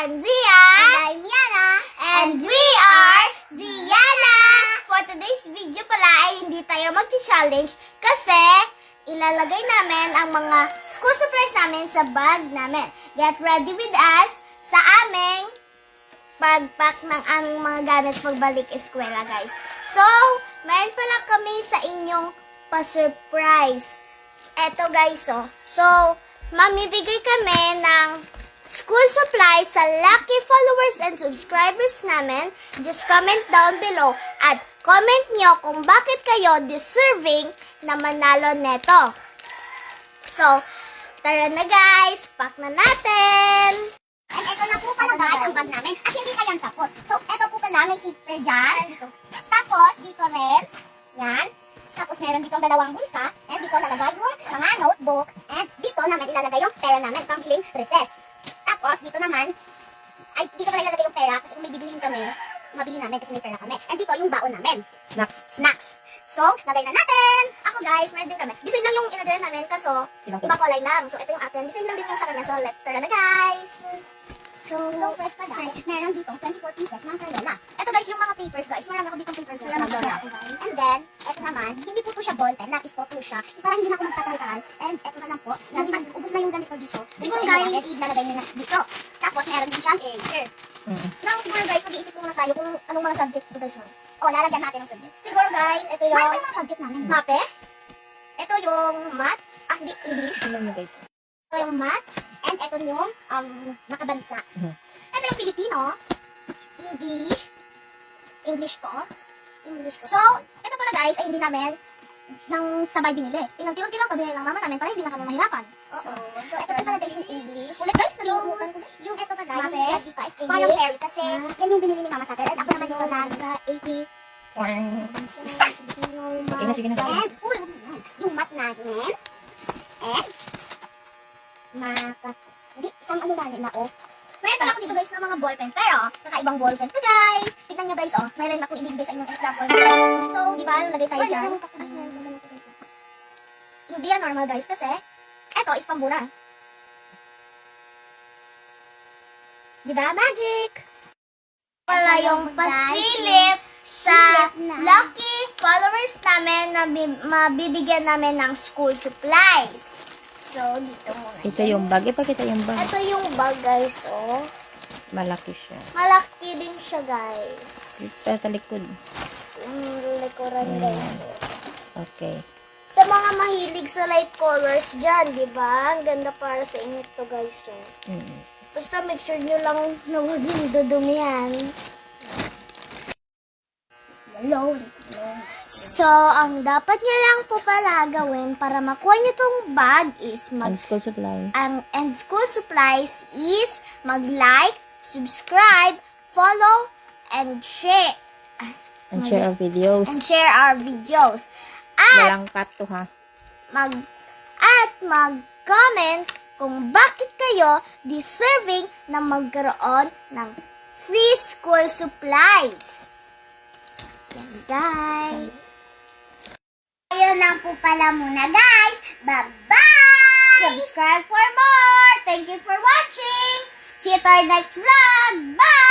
I'm Zia. And I'm Yana. And we are Ziana. For today's video pala ay hindi tayo mag-challenge kasi ilalagay namin ang mga school supplies namin sa bag namin. Get ready with us sa aming pag-pack ng aming mga gamit pagbalik eskwela, guys. So, meron pala kami sa inyong pa-surprise. Eto, guys, oh. So, mamibigay kami ng school supplies sa lucky followers and subscribers namin. Just comment down below at comment nyo kung bakit kayo deserving na manalo neto. So, tara na, guys. Pack na natin. And ito na po pala guys ang bag namin. At hindi pa yan tapos. So, ito po pala may zipper dyan. Tapos, dito rin. Yan. Tapos, meron ditong dalawang bulsa. And dito lalagay yung mga notebook. And dito naman ilalagay yung pera namin pang hiling recess. Tapos, dito naman, ay, dito pala ilalagay yung pera. Kasi kung may bibilihin kami, mabili namin kasi may pera kami. And dito yung baon namin. Snacks. So, lagay na natin. Ako guys, meron din kami. Design lang yung in-order namin kaso ibang kulay lang. So, ito yung atin. Design lang din yung sa kanya. So, tara na guys. So fresh pa guys. Meron dito 24 pieces ng Crayola. Ito guys, yung mga papers guys. Marami ako dito papers. And then, ito naman, hindi po ito siya ball pen. Lapis po siya. Parang hindi na ako magtatal-taral. And ito na lang po. Ubus na yung ganito dito. Siguro guys, ilalagay nyo na dito. Tapos, meron din siyang eraser. Now, siguro guys, mag-iisip muna tayo kung anong mga subject ito guys. Lalagyan natin ng subject. Siguro guys, ito yung... Ano yung subject namin? Mape. Ito yung math. Hindi, English. Ano guys? Ito yung math. And ito yung makabansa. Ito yung Filipino. English ko. So, ito pala guys, ay hindi namin nang sabay binili. Tinunti-unti lang ito binili ng mama namin para hindi na kami mahirapan. So ito pala guys yung English. Ulit guys, nalimutan ko guys. Yung ito pala, yung dito is English. Parang kasi yan yung binili ni mama sa akin. At ako naman dito na sa 80. Stop! Sige na. And, yung math namin. And, hindi, isang ano na oh. Meron pala ako dito guys ng mga ballpen. Pero, kakaibang ballpen to guys. Tignan nyo guys, oh. Meron akong ibibigay sa inyong example guys. So, di ba, lagay tayo dyan. Hindi yan normal guys kasi, eto is pambura. Di ba, magic? Wala yung pasilip sa lucky followers namin na mabibigyan namin ng school supplies. So, dito muna. Ito yung bag. Ipakita yung bag. Ito yung bag, guys, oh. Malaki siya. Malaki din siya, guys. Ito sa likod. Yung likuran, guys. Okay. Sa mga mahilig sa light colors dyan, di ba? Ang ganda para sa inyo to, guys, oh. Basta make sure nyo lang na huwag yung dudumihan. So, ang dapat nyo lang po pala gawin para makuha nyo tong bag is Ang school supply. and school supplies is mag-like, subscribe, follow, and share. And share our videos. And share our videos. At Walang cut to ha. mag-comment kung bakit kayo deserving na magkaroon ng free school supplies. Yan, guys. Ayun lang po pala muna guys. Bye-bye! Subscribe for more. Thank you for watching. See you to our next vlog. Bye!